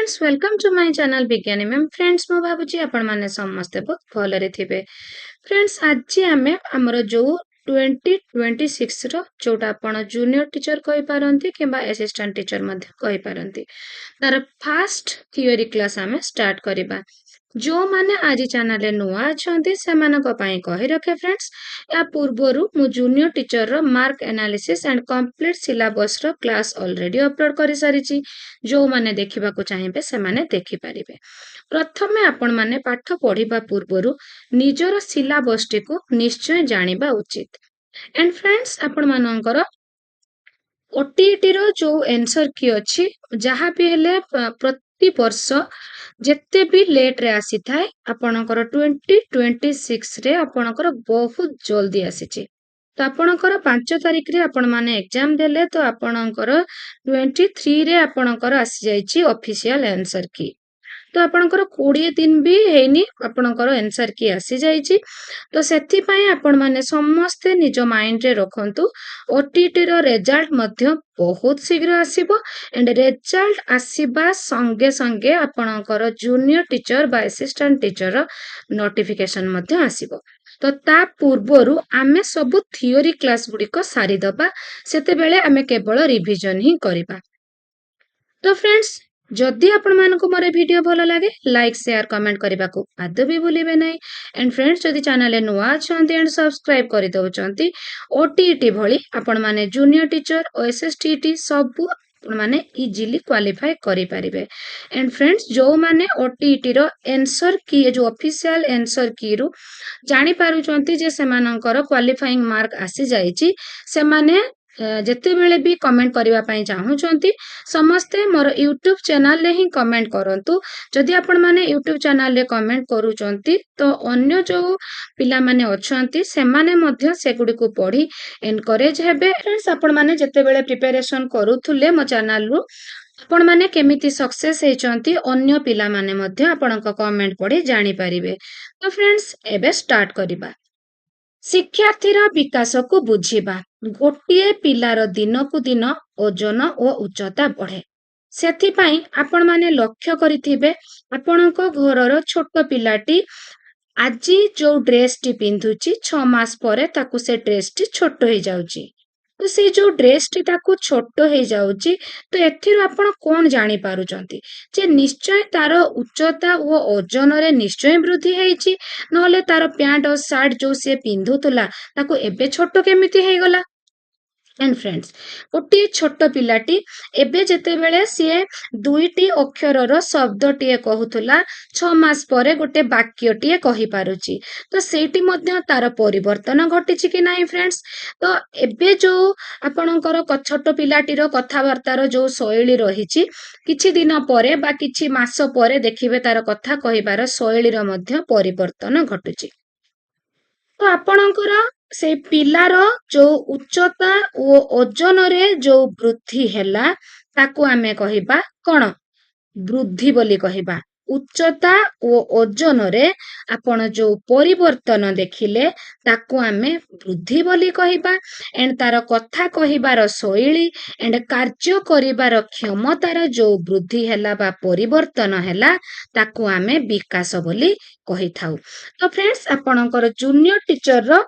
Friends welcome to my channel विज्ञानी ma'am friends मु भाबुची आपण माने समस्ते बहुत भलरे थिबे फ्रेंड्स आज आमे हमर जो 2026 रो जोटा आपण जूनियर टीचर कहि पारंती किबा असिस्टेंट टीचर मध्ये कहि पारंती तार फर्स्ट थियोरी क्लास आमे स्टार्ट करिबा जो माने आज चैनल रे नुआ अछंती सेमानक पई कहि रखे फ्रेंड्स या पूर्वरु मु जूनियर टीचर रो mark analysis and complete syllabus रो क्लास ऑलरेडी अपलोड करि सारिची जो माने देखिबा को चाहिबे से माने देखि परिबे प्रथमे आपण माने पाठ पढिबा पूर्वरु निजर सिलेबस को निश्चय जानिबा उचित एंड फ्रेंड्स आपण मानकर ओटीटी रो जो आंसर की अछि जहाँ भी हेले प्रति वर्ष जेते भी लेट रे आसी थाए आपणकर 2026 रे आपणकर बहुत जल्दी आसीची तो आपणकर 5 तारिख रे आपण माने एग्जाम देले तो आपणकर 23 रे आपणकर आसी जाईची ऑफिशियल आंसर की तो आपणकर 20 दिन भी हेनी आपणकर आंसर की आसी जाईची तो सेथि पई आपण माने समस्ते निज माइंड रे रखंतु ओटीटी रो रिजल्ट मध्य बहुत शीघ्र आसीबो एंड रिजल्ट आसीबा संगे संगे आपणकर जूनियर टीचर बा असिस्टेंट टीचर रो नोटिफिकेशन मध्य आसीबो तो ता पूर्वरु आमे सब थियोरी क्लास गुडी को सारी दबा सेते बेले आमे केवल रिवीजन ही करिबा तो फ्रेंड्स जदि आपण मानको मोर वीडियो भलो लागे लाइक शेयर कमेंट करबा को आदो भी भूलिबे नै एंड फ्रेंड्स जदि चैनल रे नुआ छंती एंड सब्सक्राइब करि दउचंती ओटीटी भली आपण माने जूनियर टीचर ओएसएसटीटी सब आपण माने इजीली क्वालिफाई करि परिबे एंड फ्रेंड्स जो माने ओटीटी रो आंसर की जो ऑफिशियल आंसर की रु जानि पारुचंती जे सेमानकर क्वालिफाइंग मार्क आसी जाईची से माने जेते बेले भी कमेंट करबा पई चाहूचंती समस्ते मोर यूट्यूब चैनल रे ही कमेंट करंतु जदि आपण माने यूट्यूब चैनल रे कमेंट करूचंती तो अन्य जो पिला माने अछंती से माने मध्य से गुडी को पढी एनकरेज हेबे फ्रेंड्स आपण माने जेते बेले प्रिपरेशन करूथुले मो चैनल रु आपण माने केमिति सक्सेस हेचंती अन्य पिला माने मध्य आपणक कमेंट पढी जानि परिबे तो फ्रेंड्स एबे स्टार्ट करिबा शिक्षार्थी विकास को बुझिबा गोटे पिलार दिन को दिन ओजन और उच्चता बढ़े सेथिपाई आपण माने लक्ष्य करिथिबे आपणक घरर छोट पिलाटी आज जो ड्रेस टी पिंधुची 6 मास परे ताकू से ड्रेस टी छोट हो जाउची तो से जो ड्रेस टी ताकू छोट हो जाउची तो एथिरो आपण कोन जानि पारुचंती जे निश्चय तार उच्चता वो ओजन रे निश्चय वृद्धि हेची नहले तार पैंट और शर्ट जो से पिंधुतला ताकू एबे छोट केमिति हे गला एंड फ्रेंड्स गोटे छोट पिलाटी एबे जेते बेले सी दुईटी अक्षरर शब्द टीए कहूला 6 मास परे गोटे वाक्य टीए कहि पारुची तो सेठी मध्य तार परिवर्तन घटिछि कि नाही फ्रेंड्स तो एबे जो आपणकर छोट पिलाटीर कथावार्तार जो शैली रहिछि किछि दिन परे बा किछि मास परे देखिबे तार कथा कहिबार शैलीर मध्य परिवर्तन घटुछि तो आपणकर से पिलार जो उच्चता ओ ओजन रे जो वृद्धि हैला ताकू आमे कहिबा कोन वृद्धि बोली कहिबा उच्चता ओ ओजन रे आपण जो परिवर्तन देखिले ताकू आमे वृद्धि बोली कहिबा एंड तार कथा कहिबार शैली एंड कार्य करिबार क्षमतार जो वृद्धि हैला बा परिवर्तन हैला ताकू आमे विकास बोली कहि थाउ तो फ्रेंड्स आपणकर जूनियर टीचर रो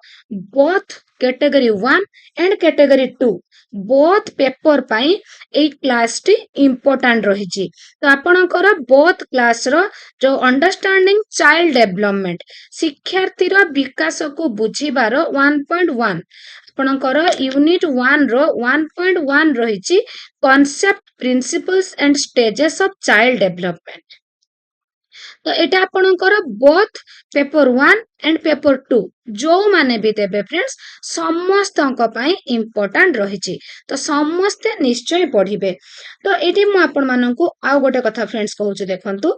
both category 1 and category 2 both paper पाई ए क्लास टी इम्पोर्टेंट रही तो आपणकर बोथ क्लास रो जो अंडरस्टैंडिंग चाइल्ड डेवलपमेंट शिक्षार्थी रो विकास को बुझिबार 1.1 आपणकर यूनिट 1 रो 1.1 रही concept principles and stages of child development तो एटा आपणकर बोथ पेपर 1 एंड पेपर 2 जो माने भी देबे फ्रेंड्स समस्तक पई इम्पोर्टेंट रही तो समस्ते निश्चय पढ़िबे तो एटी मु आपण माननकु आ गोटे कथा फ्रेंड्स कहूची देखंतु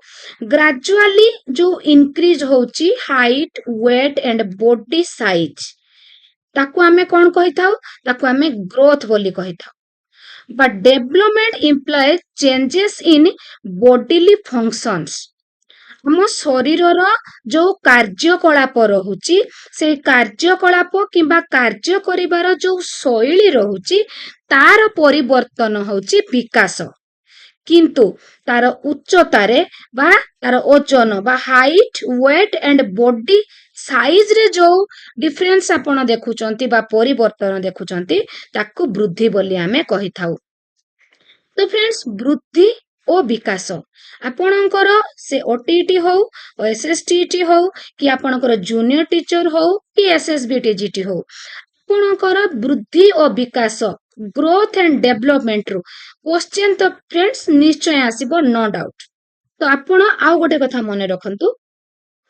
ग्रेजुअली जो इंक्रीज होची height weight and body size ताकू आमे कोन कहिथाउ ताकू आमे ग्रोथ बोली कहिथाउ but development implies changes in bodily functions हम शरीर जो कार्यकलाप रहुची से कार्यकलाप किंबा कार्य करिवार जो शैली रहुची तार परिवर्तन होची विकास କିନ୍ତୁ ତାର ଉଚ୍ଚତାରେ ବା ତାର ଓଜନ ବା height weight and body size ରେ ଯୋଉ ଡିଫରେନ୍ସ ଆପଣ ଦେଖୁଛନ୍ତି ବା ପରିବର୍ତ୍ତନ ଦେଖୁଛନ୍ତି ତାକୁ ବୃଦ୍ଧି ବୋଲି ଆମେ କହିଥାଉ। ତ ଫ୍ରେଣ୍ଡସ୍, ବୃଦ୍ଧି ଓ ବିକାଶ ଆପଣଙ୍କର ସେ ଓଟିଇଟି ହଉ, ଏସଏସଟିଇଟି ହଉ, କି ଆପଣଙ୍କର ଜୁନିୟର ଟିଚର ହଉ କି ଏସଏସବିଟିଜିଟି ହଉ, ଆପଣଙ୍କର ବୃଦ୍ଧି ଓ ବିକାଶ ଗ୍ରୋଥ ଆଣ୍ଡ ଡେଭଲପମେଣ୍ଟ ରୁ କ୍ୱେଶ୍ଚନ ତ ଫ୍ରେଣ୍ଡସ୍ ନିଶ୍ଚୟ ଆସିବ, नो डाउट। ତ ଆପଣ ଆଉ ଗୋଟେ କଥା ମନେ ରଖନ୍ତୁ,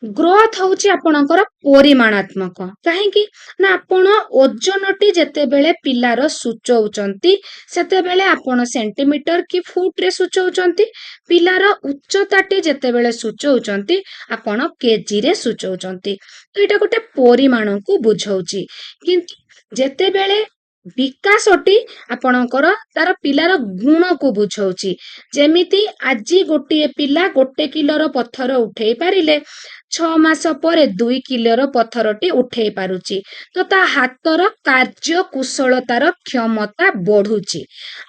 ଗ୍ରୋଥ ହଉଛି ଆପଣଙ୍କର ପରିମାଣାତ୍ମକ। କାହିଁକି ନା ଆପଣ ଓଜନଟି ଯେତେବେଳେ ପିଲାର ସୂଚଉଛନ୍ତି ସେତେବେଳେ ଆପଣ ସେଣ୍ଟିମିଟର କି ଫୁଟ ରେ ସୂଚଉଛନ୍ତି, ପିଲାର ଉଚ୍ଚତାଟି ଯେତେବେଳେ ସୂଚଉଛନ୍ତି ଆପଣ କେଜି ରେ ସୂଚଉଛନ୍ତି। ତ ଏଇଟା ଗୋଟେ ପରିମାଣକୁ ବୁଝଉଛି। କିନ୍ତୁ ଯେତେବେଳେ ବିକାଶଟି ଆପଣଙ୍କର ତାର ପିଲାର ଗୁଣକୁ ବୁଝଉଛି, ଯେମିତି ଆଜି ଗୋଟିଏ ପିଲା 1 କିଲୋର ପଥର ଉଠେଇ ପାରିଲେ 6 ମାସ ପରେ 2 କିଲୋର ପଥରଟି ଉଠେଇ ପାରୁଛି। ତ ତା ହାତର କାର୍ଯ୍ୟ କୁଶଳତାର କ୍ଷମତା ବଢୁଛି।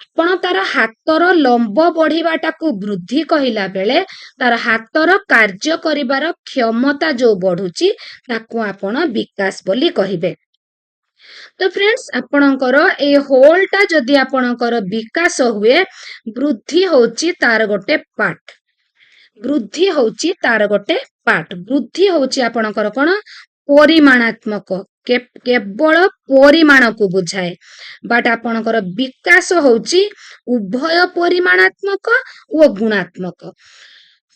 ଆପଣ ତାର ହାତର ଲମ୍ବ ବଢିବାଟାକୁ ବୃଦ୍ଧି କହିଲା ବେଳେ ତାର ହାତର କାର୍ଯ୍ୟ କରିବାର କ୍ଷମତା ଯୋଉ ବଢୁଛି ତାକୁ ଆପଣ ବିକାଶ ବୋଲି କହିବେ। ତ ଫ୍ରେଣ୍ଡସ୍, ଆପଣଙ୍କର ଏଇ ହୋଲଟା ଯଦି ଆପଣଙ୍କର ବିକାଶ ହୁଏ, ବୃଦ୍ଧି ହଉଛି ତାର ଗୋଟେ ପାର୍ଟ। ବୃଦ୍ଧି ହଉଛି ତାର ଗୋଟେ ପାର୍ଟ। ବୃଦ୍ଧି ହଉଛି ଆପଣଙ୍କର କଣ, ପରିମାଣାତ୍ମକ, କେବଳ ପରିମାଣକୁ ବୁଝାଏ। ବଟ୍ ଆପଣଙ୍କର ବିକାଶ ହଉଛି ଉଭୟ ପରିମାଣାତ୍ମକ ଓ ଗୁଣାତ୍ମକ।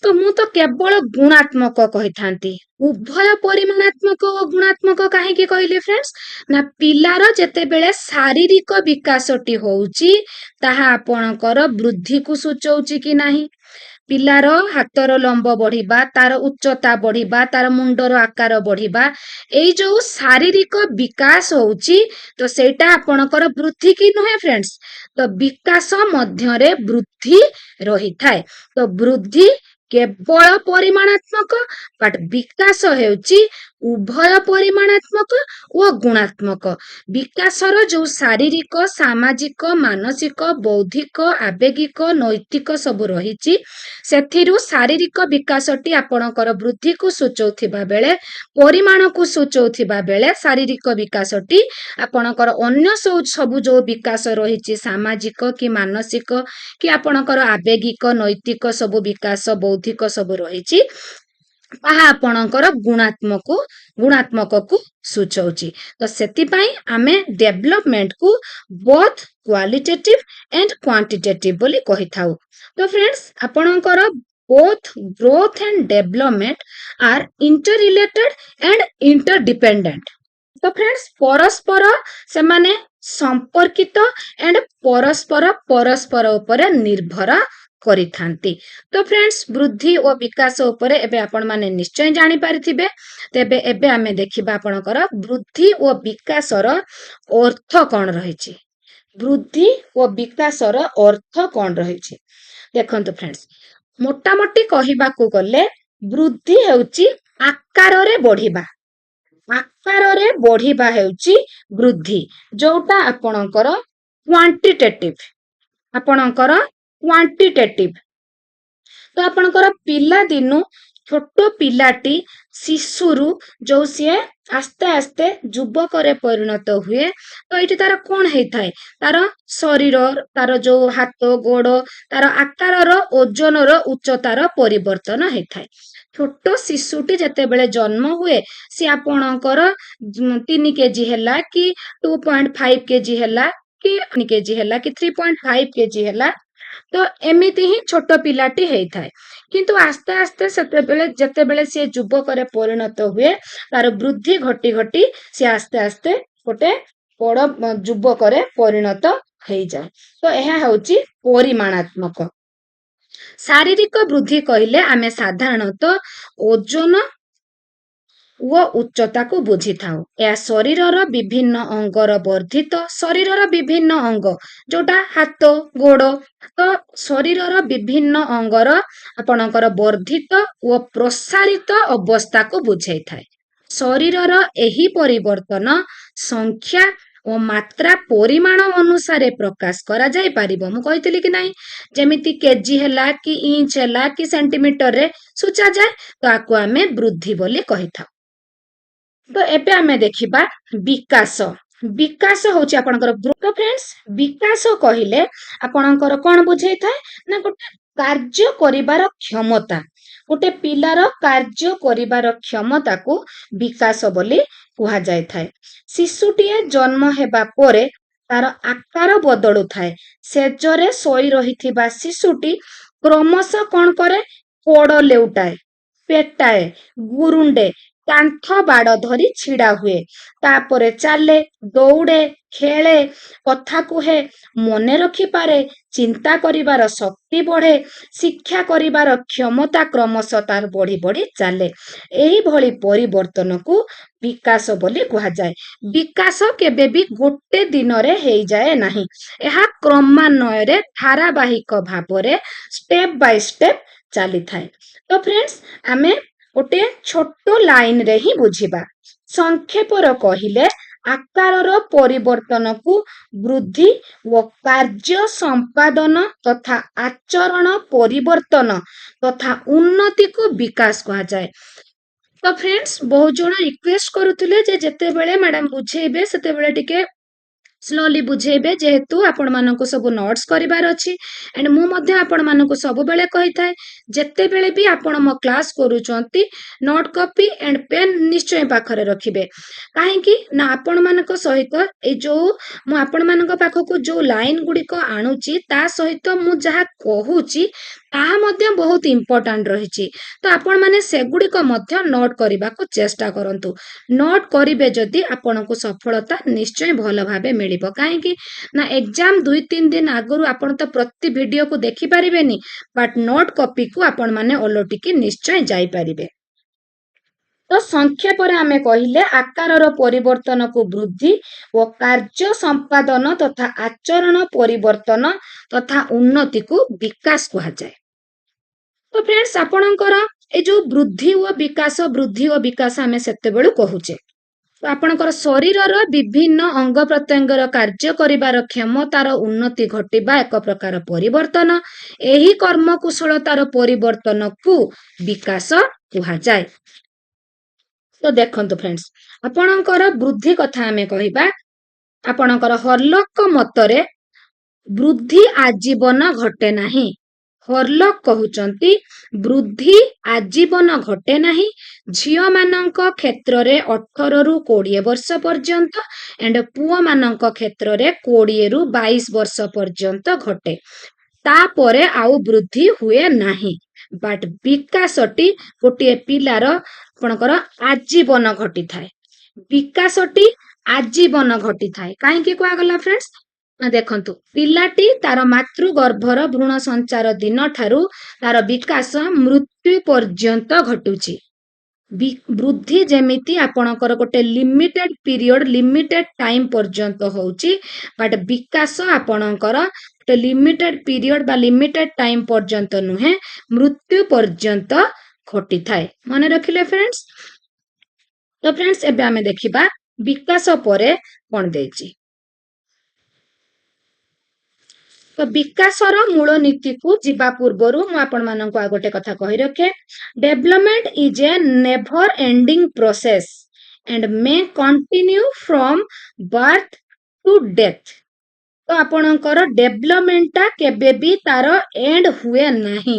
ତ ମୁଁ ତ କେବଳ ଗୁଣାତ୍ମକ କହିଥାନ୍ତି। ଉଭୟ ପରିମାଣାତ୍ମକ ଓ ଗୁଣାତ୍ମକ କାହିଁକି କହିଲି ଫ୍ରେଣ୍ଡସ୍? ନା ପିଲାର ଯେତେବେଳେ ଶାରୀରିକ ବିକାଶଟି ହଉଛି ତାହା ଆପଣଙ୍କର ବୃଦ୍ଧିକୁ ସୂଚଉଛି କି ନାହିଁ। ପିଲାର ହାତର ଲମ୍ବ ବଢିବା, ତାର ଉଚ୍ଚତା ବଢିବା, ତାର ମୁଣ୍ଡର ଆକାର ବଢିବା, ଏଇ ଯୋଉ ଶାରୀରିକ ବିକାଶ ହଉଛି ତ ସେଇଟା ଆପଣଙ୍କର ବୃଦ୍ଧି କି ନୁହେଁ ଫ୍ରେଣ୍ଡସ୍? ତ ବିକାଶ ମଧ୍ୟରେ ବୃଦ୍ଧି ରହିଥାଏ। ତ ବୃଦ୍ଧି କେବଳ ପରିମାଣାତ୍ମକ, ବଟ୍ ବିକାଶ ହେଉଛି ଉଭୟ ପରିମାଣାତ୍ମକ ଓ ଗୁଣାତ୍ମକ। ବିକାଶର ଯୋଉ ଶାରୀରିକ, ସାମାଜିକ, ମାନସିକ, ବୌଦ୍ଧିକ, ଆବେଗିକ, ନୈତିକ ସବୁ ରହିଛି, ସେଥିରୁ ଶାରୀରିକ ବିକାଶଟି ଆପଣଙ୍କର ବୃଦ୍ଧିକୁ ସୂଚଉଥିବା ବେଳେ, ପରିମାଣକୁ ସୂଚଉଥିବା ବେଳେ ଶାରୀରିକ ବିକାଶଟି ଆପଣଙ୍କର ଅନ୍ୟ ସବୁ ଯୋଉ ବିକାଶ ରହିଛି, ସାମାଜିକ କି ମାନସିକ କି ଆପଣଙ୍କର ଆବେଗିକ, ନୈତିକ ସବୁ ବିକାଶ, ବୌଦ୍ଧିକ ସବୁ ରହିଛି, ତାହା ଆପଣଙ୍କର ଗୁଣାତ୍ମକକୁ ସୂଚଉଛି। ତ ସେଥିପାଇଁ ଆମେ ଡେଭଲପମେଣ୍ଟକୁ ବୋଥ କ୍ୱାଲିଟେଟିଭ ଆଣ୍ଡ କ୍ୱାଣ୍ଟିଟେଟିଭ ବୋଲି କହିଥାଉ। ତ ଫ୍ରେଣ୍ଡସ୍, ଆପଣଙ୍କର both growth and development R inter related and inter dependent. ତ ଫ୍ରେଣ୍ଡସ୍, ପରସ୍ପର ସେମାନେ ସମ୍ପର୍କିତ ଆଣ୍ଡ ପରସ୍ପର ଉପରେ ନିର୍ଭର କରିଥାନ୍ତି। ତ ଫ୍ରେଣ୍ଡସ୍, ବୃଦ୍ଧି ଓ ବିକାଶ ଉପରେ ଏବେ ଆପଣ ମାନେ ନିଶ୍ଚୟ ଜାଣିପାରିଥିବେ। ତେବେ ଏବେ ଆମେ ଦେଖିବା ଆପଣଙ୍କର ବୃଦ୍ଧି ଓ ବିକାଶର ଅର୍ଥ କଣ ରହିଛି। ବୃଦ୍ଧି ଓ ବିକାଶର ଅର୍ଥ କଣ ରହିଛି ଦେଖନ୍ତୁ ଫ୍ରେଣ୍ଡସ୍, ମୋଟାମୋଟି କହିବାକୁ ଗଲେ ବୃଦ୍ଧି ହେଉଛି ଆକାରରେ ବଢିବା। ଆକାରରେ ବଢିବା ହେଉଛି ବୃଦ୍ଧି, ଯୋଉଟା ଆପଣଙ୍କର କ୍ୱାଣ୍ଟିଟେଟିଭ। ତ ଆପଣଙ୍କର ପିଲାଦିନୁ ଛୋଟ ପିଲାଟି ଶିଶୁରୁ ଯୋଉ ସିଏ ଆସ୍ତେ ଆସ୍ତେ ଯୁବକରେ ପରିଣତ ହୁଏ, ତ ଏଇଠି ତାର କଣ ହେଇଥାଏ, ତାର ଶରୀର, ତାର ଯୋଉ ହାତ ଗୋଡ, ତାର ଆକାରର, ଓଜନର, ଉଚ୍ଚତାର ପରିବର୍ତ୍ତନ ହେଇଥାଏ। ଛୋଟ ଶିଶୁଟି ଯେତେବେଳେ ଜନ୍ମ ହୁଏ ସେ ଆପଣଙ୍କର 3 କେଜି ହେଲା କି 2.5 କେଜି ହେଲା କି 1 କେଜି ହେଲା କି 3.5 କେଜି ହେଲା, ତ ଏମିତି ହିଁ ଛୋଟ ପିଲାଟି ହେଇଥାଏ। କିନ୍ତୁ ଆସ୍ତେ ଆସ୍ତେ ଯେତେବେଳେ ସିଏ ଯୁବକରେ ପରିଣତ ହୁଏ, ତାର ବୃଦ୍ଧି ଘଟି ଘଟି ସିଏ ଆସ୍ତେ ଆସ୍ତେ ଗୋଟେ ବଡ ଯୁବକରେ ପରିଣତ ହେଇଯାଏ। ତ ଏହା ହେଉଛି ପରିମାଣାତ୍ମକ। ଶାରୀରିକ ବୃଦ୍ଧି କହିଲେ ଆମେ ସାଧାରଣତଃ ଓଜନ ଓ ଉଚ୍ଚତାକୁ ବୁଝିଥାଉ। ଏହା ଶରୀରର ବିଭିନ୍ନ ଅଙ୍ଗର ବର୍ଦ୍ଧିତ, ଶରୀରର ବିଭିନ୍ନ ଅଙ୍ଗ ଯୋଉଟା ହାତ ଗୋଡ, ତ ଶରୀରର ବିଭିନ୍ନ ଅଙ୍ଗର ଆପଣଙ୍କର ବର୍ଦ୍ଧିତ ଓ ପ୍ରସାରିତ ଅବସ୍ଥାକୁ ବୁଝେଇଥାଏ। ଶରୀରର ଏହି ପରିବର୍ତ୍ତନ ସଂଖ୍ୟା ଓ ମାତ୍ରା ପରିମାଣ ଅନୁସାରେ ପ୍ରକାଶ କରାଯାଇ ପାରିବ। ମୁଁ କହିଥିଲି କି ନାହିଁ, ଯେମିତି କେଜି ହେଲା କି ଇଞ୍ଚ ହେଲା କି ସେଣ୍ଟିମିଟରରେ ସୂଚାଯାଏ, ତ ଆକୁ ଆମେ ବୃଦ୍ଧି ବୋଲି କହିଥାଉ। ତ ଏବେ ଆମେ ଦେଖିବା ବିକାଶ। ବିକାଶ ହଉଛି ଆପଣଙ୍କର ଗ୍ରୋଥ। ଫ୍ରେଣ୍ଡସ୍, ବିକାଶ କହିଲେ ଆପଣଙ୍କର କଣ ବୁଝେଇଥାଏ ନା ଗୋଟେ କାର୍ଯ୍ୟ କରିବାର କ୍ଷମତା, ଗୋଟେ ପିଲାର କାର୍ଯ୍ୟ କରିବାର କ୍ଷମତାକୁ ବିକାଶ ବୋଲି କୁହାଯାଇଥାଏ। ଶିଶୁଟିଏ ଜନ୍ମ ହେବା ପରେ ତାର ଆକାର ବଦଳୁଥାଏ। ସେଜରେ ଶୋଇ ରହିଥିବା ଶିଶୁଟି କ୍ରମଶଃ କଣ କରେ? କୋଡ଼ ଲେଉଟାଏ, ପେଟାଏ, ଗୁରୁଣ୍ଡେ, କାନ୍ଥ ବାଡ଼ ଧରି ଛିଡ଼ା ହୁଏ। ତାପରେ ଚାଲେ, ଦୌଡ଼େ, ଖେଳେ, କଥା କୁହେ, ମନେ ରଖିପାରେ, ଚିନ୍ତା କରିବାର ଶକ୍ତି ବଢ଼େ, ଶିକ୍ଷା କରିବାର କ୍ଷମତା କ୍ରମଶଃ ତାର ବଢ଼ି ବଢ଼ି ଚାଲେ। ଏହିଭଳି ପରିବର୍ତ୍ତନକୁ ବିକାଶ ବୋଲି କୁହାଯାଏ। ବିକାଶ କେବେ ବି ଗୋଟେ ଦିନରେ ହେଇଯାଏ ନାହିଁ। ଏହା କ୍ରମାନ୍ୱୟରେ ଧାରାବାହିକ ଭାବରେ ଷ୍ଟେପ୍ ବାଇ ଷ୍ଟେପ୍ ଚାଲିଥାଏ। ତ ଫ୍ରେଣ୍ଡସ୍, ଆମେ ଗୋଟେ ଛୋଟ ଲାଇନରେ ହିଁ ବୁଝିବା। ସଂକ୍ଷେପର କହିଲେ ଆକାରର ପରିବର୍ତ୍ତନକୁ ବୃଦ୍ଧି ଓ କାର୍ଯ୍ୟ ସମ୍ପାଦନ ତଥା ଆଚରଣ ପରିବର୍ତ୍ତନ ତଥା ଉନ୍ନତିକୁ ବିକାଶ କୁହାଯାଏ। ତ ଫ୍ରେଣ୍ଡସ୍, ବହୁତ ଜଣ ରିକ୍ୱେଷ୍ଟ କରୁଥିଲେ ଯେ ଯେତେବେଳେ ମ୍ୟାଡାମ ବୁଝେଇବେ ସେତେବେଳେ ଟିକେ ସ୍ଲୋଲି ବୁଝେଇବେ, ଯେହେତୁ ଆପଣମାନଙ୍କୁ ସବୁ ନୋଟ୍ସ କରିବାର ଅଛି। ଏଣ୍ଡ ମୁଁ ମଧ୍ୟ ଆପଣମାନଙ୍କୁ ସବୁବେଳେ କହିଥାଏ, ଯେତେବେଳେ ବି ଆପଣ ମୋ କ୍ଲାସ୍ କରୁଛନ୍ତି ନୋଟ୍ କପି ଏଣ୍ଡ ପେନ୍ ନିଶ୍ଚୟ ପାଖରେ ରଖିବେ। କାହିଁକି ନା ଆପଣମାନଙ୍କ ସହିତ ଏଇ ଯୋଉ ମୁଁ ଆପଣମାନଙ୍କ ପାଖକୁ ଯୋଉ ଲାଇନ ଗୁଡ଼ିକ ଆଣୁଛି ତା ସହିତ ମୁଁ ଯାହା କହୁଛି ତାହା ମଧ୍ୟ ବହୁତ ଇମ୍ପୋର୍ଟାଣ୍ଟ ରହିଛି। ତ ଆପଣମାନେ ସେଗୁଡ଼ିକ ମଧ୍ୟ ନୋଟ୍ କରିବାକୁ ଚେଷ୍ଟା କରନ୍ତୁ। ନୋଟ୍ କରିବେ ଯଦି ଆପଣଙ୍କୁ ସଫଳତା ନିଶ୍ଚୟ ଭଲ ଭାବେ ମିଳିବ। କାହିଁକି ନା ଏକ୍ଜାମ 2-3 ଦିନ ଆଗରୁ ଆପଣ ତ ପ୍ରତି ଭିଡିଓକୁ ଦେଖିପାରିବେନି, ବଟ୍ ନୋଟ୍ କପିକୁ ଆପଣମାନେ ଓଲଟିକି ନିଶ୍ଚୟ ଯାଇପାରିବେ। ତ ସଂକ୍ଷେପରେ ଆମେ କହିଲେ ଆକାରର ପରିବର୍ତ୍ତନକୁ ବୃଦ୍ଧି ଓ କାର୍ଯ୍ୟ ସମ୍ପାଦନ ତଥା ଆଚରଣ ପରିବର୍ତ୍ତନ ତଥା ଉନ୍ନତିକୁ ବିକାଶ କୁହାଯାଏ। ତ ଫ୍ରେଣ୍ଡସ୍, ଆପଣଙ୍କର ଏଇ ଯୋଉ ବୃଦ୍ଧି ଓ ବିକାଶ ଆମେ ସେତେବେଳୁ କହୁଛେ। ତ ଆପଣଙ୍କର ଶରୀରର ବିଭିନ୍ନ ଅଙ୍ଗ ପ୍ରତ୍ୟଙ୍ଗର କାର୍ଯ୍ୟ କରିବାର କ୍ଷମତାର ଉନ୍ନତି ଘଟିବା ଏକ ପ୍ରକାର ପରିବର୍ତ୍ତନ। ଏହି କର୍ମକୁଶଳତାର ପରିବର୍ତ୍ତନକୁ ବିକାଶ କୁହାଯାଏ। ତ ଦେଖନ୍ତୁ ଫ୍ରେଣ୍ଡସ୍, ଆପଣଙ୍କର ବୃଦ୍ଧି କଥା ଆମେ କହିବା। ଆପଣଙ୍କର ହର୍ଲକଙ୍କ ମତରେ ବୃଦ୍ଧି ଆଜୀବନ ଘଟେ ନାହିଁ। ହର୍ଲକ କହୁଛନ୍ତି ବୃଦ୍ଧି ଆଜୀବନ ଘଟେ ନାହିଁ। ଝିଅମାନଙ୍କ କ୍ଷେତ୍ରରେ 18ରୁ 20 ବର୍ଷ ପର୍ଯ୍ୟନ୍ତ ଏଣ୍ଡ ପୁଅମାନଙ୍କ କ୍ଷେତ୍ରରେ 20ରୁ 22 ବର୍ଷ ପର୍ଯ୍ୟନ୍ତ ଘଟେ। ତାପରେ ଆଉ ବୃଦ୍ଧି ହୁଏ ନାହିଁ। ବଟ୍ ବିକାଶଟି ଗୋଟିଏ ପିଲାର ଆପଣଙ୍କର ଆଜୀବନ ଘଟିଥାଏ। ବିକାଶଟି ଆଜୀବନ ଘଟିଥାଏ। କାହିଁକି କୁହାଗଲା ଫ୍ରେଣ୍ଡସ୍? ଦେଖନ୍ତୁ, ପିଲାଟି ତାର ମାତୃଗର୍ଭର ଭ୍ରୂଣ ସଞ୍ଚାର ଦିନଠାରୁ ତାର ବିକାଶ ମୃତ୍ୟୁ ପର୍ଯ୍ୟନ୍ତ ଘଟୁଛି। ବୃଦ୍ଧି ଯେମିତି ଆପଣଙ୍କର ଗୋଟେ ଲିମିଟେଡ ପିରିୟଡ, ଲିମିଟେଡ ଟାଇମ ପର୍ଯ୍ୟନ୍ତ ହଉଛି, ବଟ୍ ବିକାଶ ଆପଣଙ୍କର ଗୋଟେ ଲିମିଟେଡ ପିରିୟଡ ବା ଲିମିଟେଡ ଟାଇମ ପର୍ଯ୍ୟନ୍ତ ନୁହେଁ, ମୃତ୍ୟୁ ପର୍ଯ୍ୟନ୍ତ ଘଟିଥାଏ। ମନେ ରଖିଲେ ଫ୍ରେଣ୍ଡସ୍? ତ ଫ୍ରେଣ୍ଡସ୍, ଏବେ ଆମେ ଦେଖିବା ବିକାଶ ପରେ କଣ ଦେଇଛି। ତ ବିକାଶର ମୂଳ ନୀତିକୁ ଯିବା ପୂର୍ବରୁ ମୁଁ ଆପଣମାନଙ୍କୁ ଆଉ ଗୋଟେ କଥା କହି ରଖେ। Development is a never ending process and may continue from birth to death. ତ ଆପଣଙ୍କର ଡେଭଲପମେଣ୍ଟଟା କେବେ ବି ତାର ଏଣ୍ଡ ହୁଏ ନାହିଁ।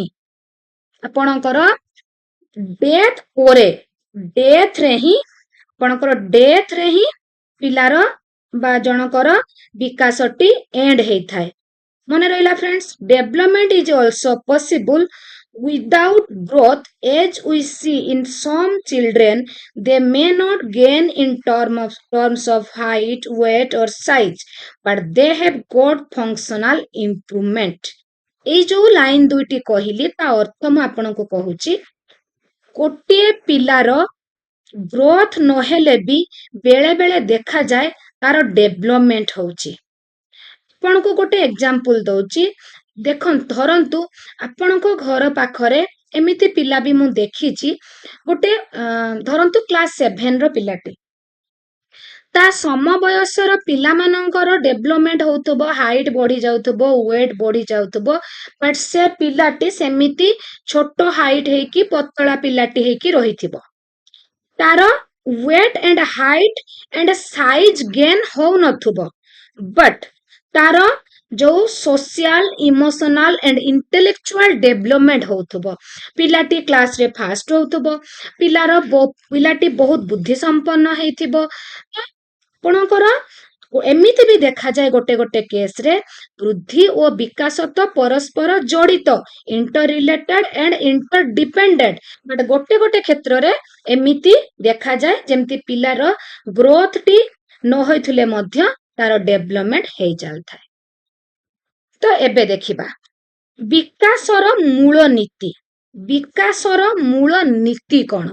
ଆପଣଙ୍କର ଡେଥ୍ ପରେ, ଡେଥରେ ହିଁ ପିଲାର ବା ଜଣଙ୍କର ବିକାଶଟି ଏଣ୍ଡ ହେଇଥାଏ। ମନେ ରହିଲା friends? Development is also possible without growth, as we see in some children. They may not gain in terms of height, weight or size, but they have got functional improvement. ଏଇ ଯୋଉ line ଦୁଇଟି କହିଲି ତା ଅର୍ଥ ମୁଁ ଆପଣଙ୍କୁ କହୁଛି। ଗୋଟିଏ ପିଲାର ଗ୍ରୋଥ ନହେଲେ ବି ବେଳେ ବେଳେ ଦେଖାଯାଏ ତାର ଡେଭଲପମେଣ୍ଟ ହଉଛି। ଆପଣଙ୍କୁ ଗୋଟେ ଏକ୍ସାମ୍ପଲ ଦଉଛି। ଦେଖନ୍ତୁ, ଧରନ୍ତୁ ଆପଣଙ୍କ ଘର ପାଖରେ ଏମିତି ପିଲା ବି ମୁଁ ଦେଖିଛି, ଗୋଟେ ଧରନ୍ତୁ କ୍ଲାସ 7ର ପିଲାଟି, ତା ସମବୟସର ପିଲାମାନଙ୍କର ଡେଭଲପମେଣ୍ଟ ହଉଥିବ, ହାଇଟ୍ ବଢି ଯାଉଥିବ, ୱେଟ୍ ବଢି ଯାଉଥିବ, ବଟ୍ ସେ ପିଲାଟି ସେମିତି ଛୋଟ ହାଇଟ୍ ହେଇକି ପତଳା ପିଲାଟି ହେଇକି ରହିଥିବ। ତାର weight and height and size gain ହଉନଥିବ, ବଟ୍ ତାର ଯୋଉ social, emotional and intellectual development ହଉଥିବ, ପିଲାଟି କ୍ଲାସରେ ଫାଷ୍ଟ ହଉଥିବ, ପିଲାଟି ବହୁତ ବୁଦ୍ଧି ସମ୍ପନ୍ନ ହେଇଥିବ। ଆପଣଙ୍କର ଏମିତି ବି ଦେଖାଯାଏ ଗୋଟେ ଗୋଟେ କେସରେ ବୃଦ୍ଧି ଓ ବିକାଶ ତ ପରସ୍ପର ଜଡିତ, inter related and inter dependent, but ଗୋଟେ ଗୋଟେ କ୍ଷେତ୍ରରେ ଏମିତି ଦେଖାଯାଏ ଯେମିତି ପିଲାର ଗ୍ରୋଥଟି ନ ହୋଇଥିଲେ ମଧ୍ୟ ତାର ଡେଭଲପମେଣ୍ଟ ହେଇ ଚାଲିଥାଏ। ତ ଏବେ ଦେଖିବା ବିକାଶର ମୂଳ ନୀତି। ବିକାଶର ମୂଳ ନୀତି କଣ?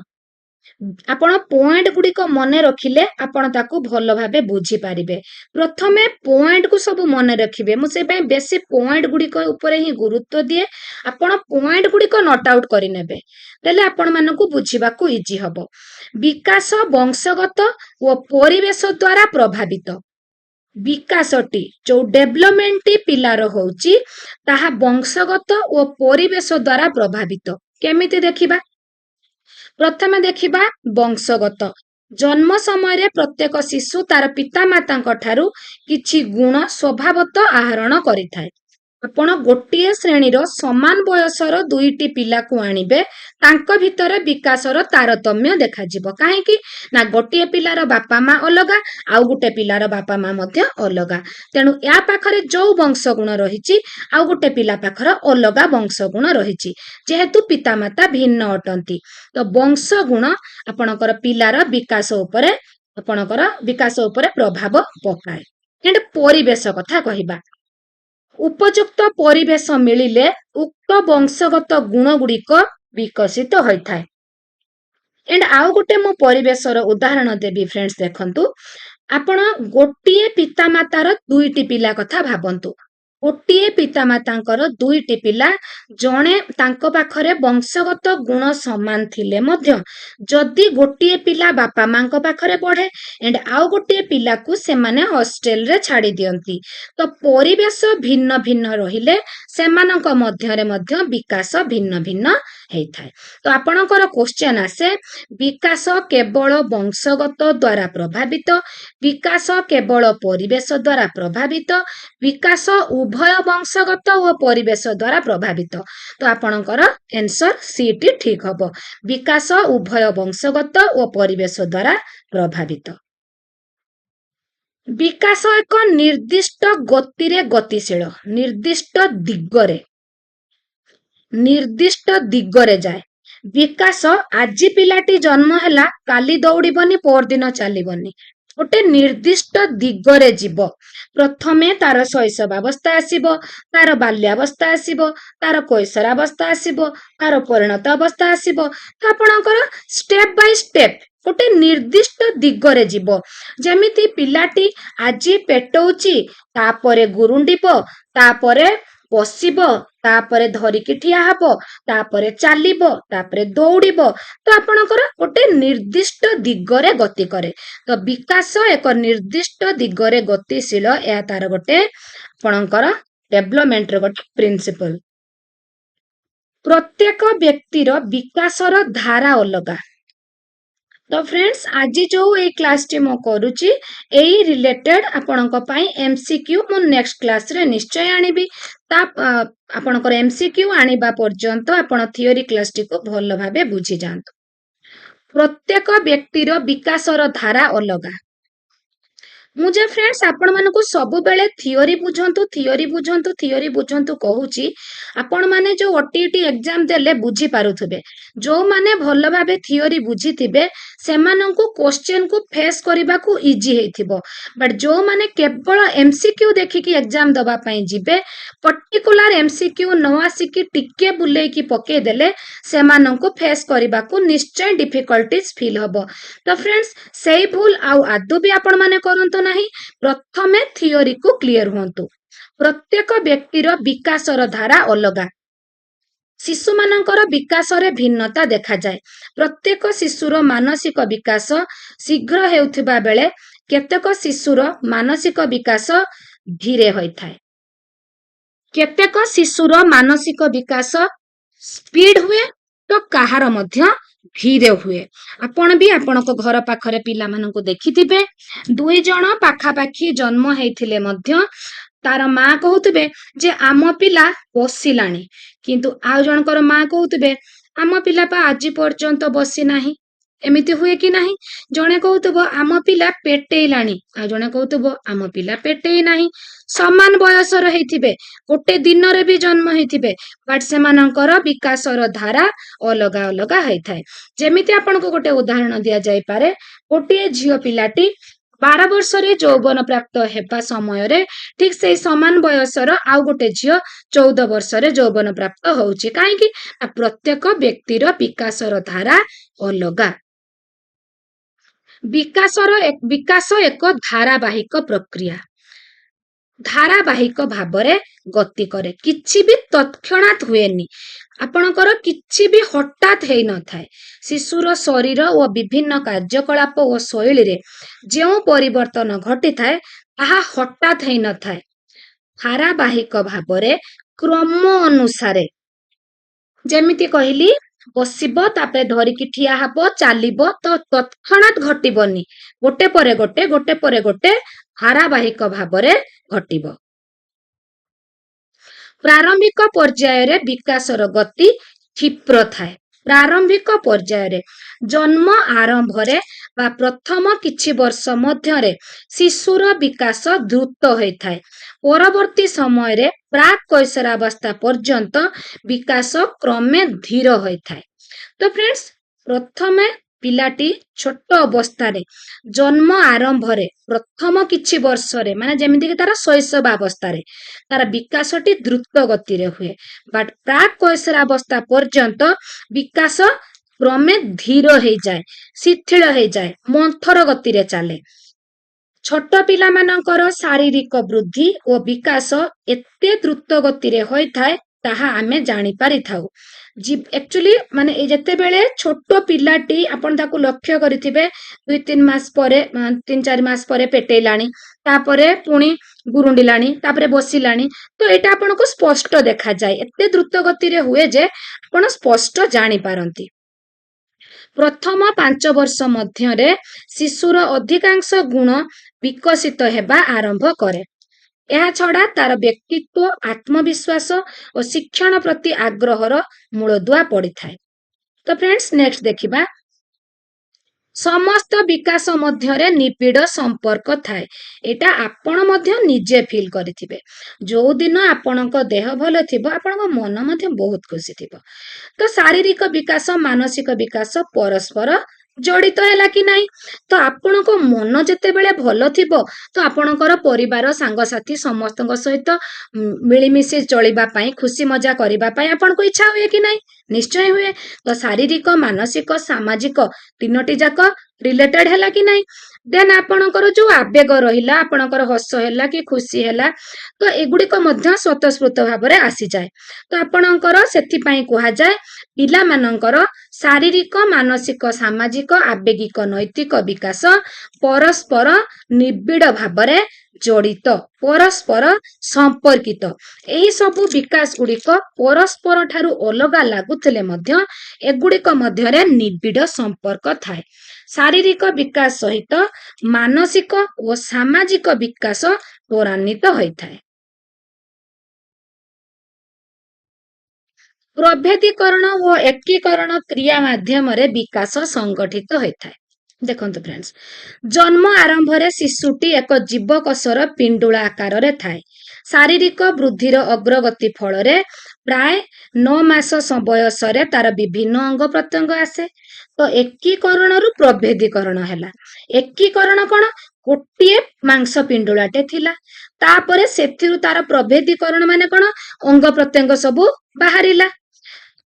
ଆପଣ ପଏଣ୍ଟ ଗୁଡିକ ମନେ ରଖିଲେ ଆପଣ ତାକୁ ଭଲ ଭାବେ ବୁଝିପାରିବେ। ପ୍ରଥମେ ପଏଣ୍ଟକୁ ସବୁ ମନେ ରଖିବେ। ମୁଁ ସେପାଇଁ ବେଶୀ ପଏଣ୍ଟ ଗୁଡିକ ଉପରେ ହିଁ ଗୁରୁତ୍ୱ ଦିଏ। ଆପଣ ପଏଣ୍ଟ ଗୁଡିକ ନୋଟ୍ ଆଉଟ୍ କରିନେବେ, ଦେଲେ ଆପଣ ମାନଙ୍କୁ ବୁଝିବାକୁ ଇଜି ହବ। ବିକାଶ ବଂଶଗତ ଓ ପରିବେଶ ଦ୍ୱାରା ପ୍ରଭାବିତ। ବିକାଶଟି ଯୋଉ ଡେଭଲପମେଣ୍ଟଟି ପିଲାର ହଉଛି ତାହା ବଂଶଗତ ଓ ପରିବେଶ ଦ୍ୱାରା ପ୍ରଭାବିତ। କେମିତି ଦେଖିବା? ପ୍ରଥମେ ଦେଖିବା ବଂଶଗତ। ଜନ୍ମ ସମୟରେ ପ୍ରତ୍ୟେକ ଶିଶୁ ତାର ପିତାମାତାଙ୍କ ଠାରୁ କିଛି ଗୁଣ ସ୍ୱଭାବତଃ ଆହରଣ କରିଥାଏ। ଆପଣ ଗୋଟିଏ ଶ୍ରେଣୀର ସମାନ ବୟସର ଦୁଇଟି ପିଲାକୁ ଆଣିବେ, ତାଙ୍କ ଭିତରେ ବିକାଶର ତାରତମ୍ୟ ଦେଖାଯିବ। କାହିଁକି ନା ଗୋଟିଏ ପିଲାର ବାପା ମା ଅଲଗା, ଆଉ ଗୋଟେ ପିଲାର ବାପା ମା ମଧ୍ୟ ଅଲଗା। ତେଣୁ ୟା ପାଖରେ ଯୋଉ ବଂଶ ଗୁଣ ରହିଛି ଆଉ ଗୋଟେ ପିଲା ପାଖରେ ଅଲଗା ବଂଶ ଗୁଣ ରହିଛି, ଯେହେତୁ ପିତାମାତା ଭିନ୍ନ ଅଟନ୍ତି। ତ ବଂଶ ଗୁଣ ଆପଣଙ୍କର ପିଲାର ବିକାଶ ଉପରେ ପ୍ରଭାବ ପକାଏ। କିନ୍ତୁ ପରିବେଶ କଥା କହିବା, ଉପଯୁକ୍ତ ପରିବେଶ ମିଳିଲେ ଉକ୍ତ ବଂଶଗତ ଗୁଣ ଗୁଡିକ ବିକଶିତ ହୋଇଥାଏ। ଏଣ୍ଡ ଆଉ ଗୋଟେ ମୁଁ ପରିବେଶର ଉଦାହରଣ ଦେବି ଫ୍ରେଣ୍ଡସ୍, ଦେଖନ୍ତୁ ଆପଣ ଗୋଟିଏ ପିତାମାତାର ଦୁଇଟି ପିଲା କଥା ଭାବନ୍ତୁ। ଗୋଟିଏ ପିତାମାତାଙ୍କର ଦୁଇଟି ପିଲା, ଜଣେ ତାଙ୍କ ପାଖରେ ବଂଶଗତ ଗୁଣ ସମାନ ଥିଲେ ମଧ୍ୟ ଯଦି ଗୋଟିଏ ପିଲା ବାପା ମାଙ୍କ ପାଖରେ ପଢେ ଏଣ୍ଡ ଆଉ ଗୋଟିଏ ପିଲାକୁ ସେମାନେ ହଷ୍ଟେଲରେ ଛାଡି ଦିଅନ୍ତି, ତ ପରିବେଶ ଭିନ୍ନ ଭିନ୍ନ ରହିଲେ ସେମାନଙ୍କ ମଧ୍ୟରେ ମଧ୍ୟ ବିକାଶ ଭିନ୍ନ ଭିନ୍ନ ହେଇଥାଏ। ତ ଆପଣଙ୍କର କ୍ୱେଶ୍ଚନ ଆସେ ବିକାଶ କେବଳ ବଂଶଗତ ଦ୍ୱାରା ପ୍ରଭାବିତ, ବିକାଶ କେବଳ ପରିବେଶ ଦ୍ୱାରା ପ୍ରଭାବିତ, ବିକାଶ ଉଭୟ ବଂଶଗତ ଓ ପରିବେଶ ଦ୍ୱାରା ପ୍ରଭାବିତ। ତ ଆପଣଙ୍କର ଆନ୍ସର ସି ଟି ଠିକ ହବ। ବିକାଶ ଉଭୟ ବଂଶଗତ ଓ ପରିବେଶ ଦ୍ୱାରା ପ୍ରଭାବିତ। ବିକାଶ ଏକ ନିର୍ଦ୍ଦିଷ୍ଟ ଗତିରେ ଗତିଶୀଳ, ନିର୍ଦ୍ଦିଷ୍ଟ ଦିଗରେ ଯାଏ। ବିକାଶ ଆଜି ପିଲାଟି ଜନ୍ମ ହେଲା, କାଲି ଦୌଡ଼ିବନି, ପରଦିନ ଚାଲିବନି, ଗୋଟେ ନିର୍ଦ୍ଦିଷ୍ଟ ଦିଗରେ ଯିବ। ପ୍ରଥମେ ତାର ଶୈଶବାବସ୍ଥା ଆସିବ, ତାର ବାଲ୍ୟାବସ୍ଥା ଆସିବ, ତାର କୈଶୋରାବସ୍ଥା ଆସିବ, ତାର ପରିଣତ ଅବସ୍ଥା ଆସିବ। ତ ଆପଣଙ୍କର ଷ୍ଟେପ ବାଇ ଷ୍ଟେପ ଗୋଟେ ନିର୍ଦ୍ଦିଷ୍ଟ ଦିଗରେ ଯିବ। ଯେମିତି ପିଲାଟି ଆଜି ପେଟଉଛି, ତାପରେ ଗୁରୁଣ୍ଡିବ, ତାପରେ ବସିବ, ତାପରେ ଧରିକି ଠିଆ ହବ, ତାପରେ ଚାଲିବ, ତାପରେ ଦୌଡ଼ିବ। ତ ଆପଣଙ୍କର ଗୋଟେ ନିର୍ଦ୍ଦିଷ୍ଟ ଦିଗରେ ଗତି କରେ। ତ ବିକାଶ ଏକ ନିର୍ଦ୍ଦିଷ୍ଟ ଦିଗରେ ଗତିଶୀଳ, ଏହା ତାର ଗୋଟେ ଆପଣଙ୍କର ଡେଭଲପମେଣ୍ଟର ଗୋଟେ ପ୍ରିନ୍ସିପଲ। ପ୍ରତ୍ୟେକ ବ୍ୟକ୍ତିର ବିକାଶର ଧାରା ଅଲଗା। ତ ଫ୍ରେଣ୍ଡସ୍, ଆଜି ଯୋଉ ଏଇ କ୍ଲାସଟି ମୁଁ କରୁଛି ଏଇ ରିଲେଟେଡ ଆପଣଙ୍କ ପାଇଁ MCQ ମୁଁ ନେକ୍ସଟ କ୍ଲାସରେ ନିଶ୍ଚୟ ଆଣିବି। ଆପଣଙ୍କର MCQ ଆଣିବା ପର୍ଯ୍ୟନ୍ତ ଆପଣ ଥିଓରି କ୍ଲାସଟିକୁ ଭଲ ଭାବେ ବୁଝି ଯାଆନ୍ତୁ। ପ୍ରତ୍ୟେକ ବ୍ୟକ୍ତିର ବିକାଶର ଧାରା ଅଲଗା। ମୁଁ ଯେ ଫ୍ରେଣ୍ଡସ୍ ଆପଣମାନଙ୍କୁ ସବୁବେଳେ ଥିଓରି ବୁଝନ୍ତୁ କହୁଛି, ଆପଣମାନେ ଯୋଉ OTET ଏକ୍ଜାମ ଦେଲେ ବୁଝିପାରୁଥିବେ। ଯୋଉମାନେ ଭଲ ଭାବେ ଥିଓରି ବୁଝିଥିବେ ସେମାନଙ୍କୁ କ୍ୱେଶ୍ଚନକୁ ଫେସ୍ କରିବାକୁ ଇଜି ହେଇଥିବ, ବଟ୍ ଯୋଉମାନେ କେବଳ MCQ ଦେଖିକି ଏକ୍ଜାମ ଦେବା ପାଇଁ ଯିବେ, ପର୍ଟିକୁଲାର MCQ ନ ଆସିକି ଟିକେ ବୁଲେଇକି ପକେଇଦେଲେ ସେମାନଙ୍କୁ ଫେସ୍ କରିବାକୁ ନିଶ୍ଚୟ ଡିଫିକଲ୍ଟିଜ ଫିଲ୍ ହବ। ତ ଫ୍ରେଣ୍ଡସ୍, ସେଇ ଭୁଲ ଆଉ ଆଦୌ ବି ଆପଣମାନେ କରନ୍ତୁ ନାହିଁ। ପ୍ରଥମେ ଥିଓରିକୁ କ୍ଲିୟର ହୁଅନ୍ତୁ। ପ୍ରତ୍ୟେକ ବ୍ୟକ୍ତିର ବିକାଶର ଧାରା ଅଲଗା। ଶିଶୁମାନଙ୍କର ବିକାଶରେ ଭିନ୍ନତା ଦେଖାଯାଏ। ପ୍ରତ୍ୟେକ ଶିଶୁର ମାନସିକ ବିକାଶ ଶୀଘ୍ର ହେଉଥିବା ବେଳେ କେତେକ ଶିଶୁର ମାନସିକ ବିକାଶ ଧୀରେ ହୋଇଥାଏ। କେତେକ ଶିଶୁର ମାନସିକ ବିକାଶ ସ୍ପିଡ ହୁଏ ତ କାହାର ମଧ୍ୟ ଧୀରେ ହୁଏ। ଆପଣ ବି ଆପଣଙ୍କ ଘର ପାଖରେ ପିଲାମାନଙ୍କୁ ଦେଖିଥିବେ, 2 ଜଣ ପାଖାପାଖି ଜନ୍ମ ହେଇଥିଲେ ମଧ୍ୟ ତାର ମା କହୁଥିବେ ଯେ ଆମ ପିଲା ବସିଲାଣି, କିନ୍ତୁ ଆଉ ଜଣଙ୍କର ମା କହୁଥିବେ ଆମ ପିଲା ପା ଆଜି ପର୍ଯ୍ୟନ୍ତ ବସି ନାହିଁ। ଏମିତି ହୁଏ କି ନାହିଁ? ଜଣେ କହୁଥିବ ଆମ ପିଲା ପେଟେଇଲାଣି, ଆଉ ଜଣେ କହୁଥିବ ଆମ ପିଲା ପେଟେଇ ନାହିଁ। ସମାନ ବୟସର ହେଇଥିବେ, ଗୋଟେ ଦିନରେ ବି ଜନ୍ମ ହେଇଥିବେ, ବଟ୍ ସେମାନଙ୍କର ବିକାଶର ଧାରା ଅଲଗା ଅଲଗା ହେଇଥାଏ। ଯେମିତି ଆପଣଙ୍କୁ ଗୋଟେ ଉଦାହରଣ ଦିଆଯାଇପାରେ, ଗୋଟିଏ ଝିଅ ପିଲାଟି 12 ବର୍ଷରେ ଯୌବନ ପ୍ରାପ୍ତ ହେବା ସମୟରେ ଠିକ ସେଇ ସମାନ ବୟସର ଆଉ ଗୋଟେ ଝିଅ 14 ବର୍ଷରେ ଯୌବନ ପ୍ରାପ୍ତ ହଉଛି। କାହିଁକି? ପ୍ରତ୍ୟେକ ବ୍ୟକ୍ତିର ବିକାଶର ଧାରା ଅଲଗା। ବିକାଶ ଏକ ଧାରାବାହିକ ପ୍ରକ୍ରିୟା, ଧାରାବାହିକ ଭାବରେ ଗତି କରେ। କିଛି ବି ତତ୍କ୍ଷଣାତ୍ ହୁଏନି, ଆପଣଙ୍କର କିଛି ବି ହଠାତ୍ ହେଇନଥାଏ। ଶିଶୁର ଶରୀର ଓ ବିଭିନ୍ନ କାର୍ଯ୍ୟକଳାପ ଓ ଶୈଳୀରେ ଯେଉଁ ପରିବର୍ତ୍ତନ ଘଟିଥାଏ ତାହା ହଠାତ୍ ହେଇନଥାଏ। ଧାରାବାହିକ ଭାବରେ କ୍ରମ ଅନୁସାରେ, ଯେମିତି କହିଲି ବସିବ, ତାପରେ ଧରିକି ଠିଆ ହବ, ଚାଲିବ, ତ ତତ୍କ୍ଷଣାତ୍ ଘଟିବନି, ଗୋଟେ ପରେ ଗୋଟେ ଧାରାବାହିକ ଭାବରେ ଘଟିବ। ପ୍ରାରମ୍ଭିକ ପର୍ଯ୍ୟାୟରେ ବିକାଶର ଗତି କ୍ଷିପ୍ର ଥାଏ। ପ୍ରାରମ୍ଭିକ ପର୍ଯ୍ୟାୟରେ ଜନ୍ମ ଆରମ୍ଭରେ ବା ପ୍ରଥମ କିଛି ବର୍ଷ ମଧ୍ୟରେ ଶିଶୁର ବିକାଶ ଦ୍ରୁତ ହୋଇଥାଏ। ପରବର୍ତ୍ତୀ ସମୟରେ ପ୍ରାକ୍ କୈଶୋରାବସ୍ଥା ପର୍ଯ୍ୟନ୍ତ ବିକାଶ କ୍ରମେ ଧୀର ହୋଇଥାଏ। ତ ଫ୍ରେଣ୍ଡସ୍, ପ୍ରଥମେ ପିଲାଟି ଛୋଟ ଅବସ୍ଥାରେ ଜନ୍ମ ଆରମ୍ଭରେ ପ୍ରଥମ କିଛି ବର୍ଷରେ, ମାନେ ଯେମିତିକି ତାର ଶୈଶବ ଅବସ୍ଥାରେ ତାର ବିକାଶଟି ଦ୍ରୁତ ଗତିରେ ହୁଏ, ବଟ୍ ପ୍ରାକ୍ କୈଶୋରାବସ୍ଥା ପର୍ଯ୍ୟନ୍ତ ବିକାଶ କ୍ରମେ ଧୀର ହେଇଯାଏ, ଶିଥିଳ ହେଇଯାଏ, ମନ୍ଥର ଗତିରେ ଚାଲେ। ଛୋଟ ପିଲାମାନଙ୍କର ଶାରୀରିକ ବୃଦ୍ଧି ଓ ବିକାଶ ଏତେ ଦ୍ରୁତ ଗତିରେ ହୋଇଥାଏ ତାହା ଆମେ ଜାଣିପାରିଥାଉ। ଆକ୍ଚୁଆଲି ମାନେ ଯେତେବେଳେ ଛୋଟ ପିଲାଟି, ଆପଣ ତାକୁ ଲକ୍ଷ୍ୟ କରିଥିବେ 2-3 ମାସ ପରେ, 3-4 ମାସ ପରେ ପେଟେଇଲାଣି, ତାପରେ ପୁଣି ଗୁରୁଣ୍ଡିଲାଣି, ତାପରେ ବସିଲାଣି, ତ ଏଇଟା ଆପଣଙ୍କୁ ସ୍ପଷ୍ଟ ଦେଖାଯାଏ। ଏତେ ଦ୍ରୁତ ଗତିରେ ହୁଏ ଯେ ଆପଣ ସ୍ପଷ୍ଟ ଜାଣିପାରନ୍ତି। ପ୍ରଥମ 5 ବର୍ଷ ମଧ୍ୟରେ ଶିଶୁର ଅଧିକାଂଶ ଗୁଣ ବିକଶିତ ହେବା ଆରମ୍ଭ କରେ। ଏହା ଛଡା ତାର ବ୍ୟକ୍ତିତ୍ୱ, ଆତ୍ମବିଶ୍ୱାସ ଓ ଶିକ୍ଷଣ ପ୍ରତି ଆଗ୍ରହର ମୂଳଦୁଆ ପଡିଥାଏ। ତ ଫ୍ରେଣ୍ଡସ୍, ନେକ୍ସଟ ଦେଖିବା, ସମସ୍ତ ବିକାଶ ମଧ୍ୟରେ ନିବିଡ଼ ସମ୍ପର୍କ ଥାଏ। ଏଟା ଆପଣ ମଧ୍ୟ ନିଜେ ଫିଲ୍ କରିଥିବେ। ଯୋଉ ଦିନ ଆପଣଙ୍କ ଦେହ ଭଲ ଥିବ, ଆପଣଙ୍କ ମନ ମଧ୍ୟ ବହୁତ ଖୁସି ଥିବ। ତ ଶାରୀରିକ ବିକାଶ, ମାନସିକ ବିକାଶ ପରସ୍ପର ଜଡିତ ହେଲା କି ନାହିଁ? ତ ଆପଣଙ୍କ ମନ ଯେତେବେଳେ ଭଲ ଥିବ, ତ ଆପଣଙ୍କର ପରିବାର, ସାଙ୍ଗସାଥି ସମସ୍ତଙ୍କ ସହିତ ମିଳିମିଶି ଚଳିବା ପାଇଁ, ଖୁସି ମଜା କରିବା ପାଇଁ ଆପଣଙ୍କୁ ଇଚ୍ଛା ହୁଏ କି ନାହିଁ? ନିଶ୍ଚୟ ହୁଏ। ତ ଶାରୀରିକ, ମାନସିକ, ସାମାଜିକ ତିନୋଟି ଯାକ ରିଲେଟେଡ ହେଲା କି ନାହିଁ? ଦେନ୍ ଆପଣଙ୍କର ଯୋଉ ଆବେଗ ରହିଲା, ଆପଣଙ୍କର ହସ ହେଲା କି ଖୁସି ହେଲା, ତ ଏଗୁଡିକ ମଧ୍ୟ ସ୍ୱତଃସ୍ଫୂର୍ତ୍ତ ଭାବରେ ଆସିଯାଏ। ତ ଆପଣଙ୍କର ସେଥିପାଇଁ କୁହାଯାଏ ପିଲାମାନଙ୍କର ଶାରୀରିକ, ମାନସିକ, ସାମାଜିକ, ଆବେଗିକ, ନୈତିକ ବିକାଶ ପରସ୍ପର ନିବିଡ଼ ଭାବରେ ଜଡିତ, ପରସ୍ପର ସମ୍ପର୍କିତ। ଏହି ସବୁ ବିକାଶ ଗୁଡିକ ପରସ୍ପର ଠାରୁ ଅଲଗା ଲାଗୁଥିଲେ ମଧ୍ୟ ଏଗୁଡିକ ମଧ୍ୟରେ ନିବିଡ଼ ସମ୍ପର୍କ ଥାଏ। ଶାରୀରିକ ବିକାଶ ସହିତ ମାନସିକ ଓ ସାମାଜିକ ବିକାଶ ତ୍ୱରାନ୍ୱିତ ହୋଇଥାଏ। ପ୍ରଭେଦୀକରଣ ଓ ଏକୀକରଣ କ୍ରିୟା ମାଧ୍ୟମରେ ବିକାଶ ସଂଗଠିତ ହୋଇଥାଏ। ଦେଖନ୍ତୁ ଫ୍ରେଣ୍ଡସ୍, ଜନ୍ମ ଆରମ୍ଭରେ ଶିଶୁଟି ଏକ ଜୀବକୋଷର ପିଣ୍ଡୁଳା ଆକାରରେ ଥାଏ। ଶାରୀରିକ ବୃଦ୍ଧିର ଅଗ୍ରଗତି ଫଳରେ ପ୍ରାୟ 9 ମାସ ବୟସରେ ତାର ବିଭିନ୍ନ ଅଙ୍ଗ ପ୍ରତ୍ୟଙ୍ଗ ଆସେ। ତ ଏକୀକରଣରୁ ପ୍ରଭେଦୀକରଣ ହେଲା। ଏକୀକରଣ କଣ? ଗୋଟିଏ ମାଂସ ପିଣ୍ଡୁଳାଟେ ଥିଲା, ତାପରେ ସେଥିରୁ ତାର ପ୍ରଭେଦୀକରଣ ମାନେ କଣ? ଅଙ୍ଗ ପ୍ରତ୍ୟଙ୍ଗ ସବୁ ବାହାରିଲା।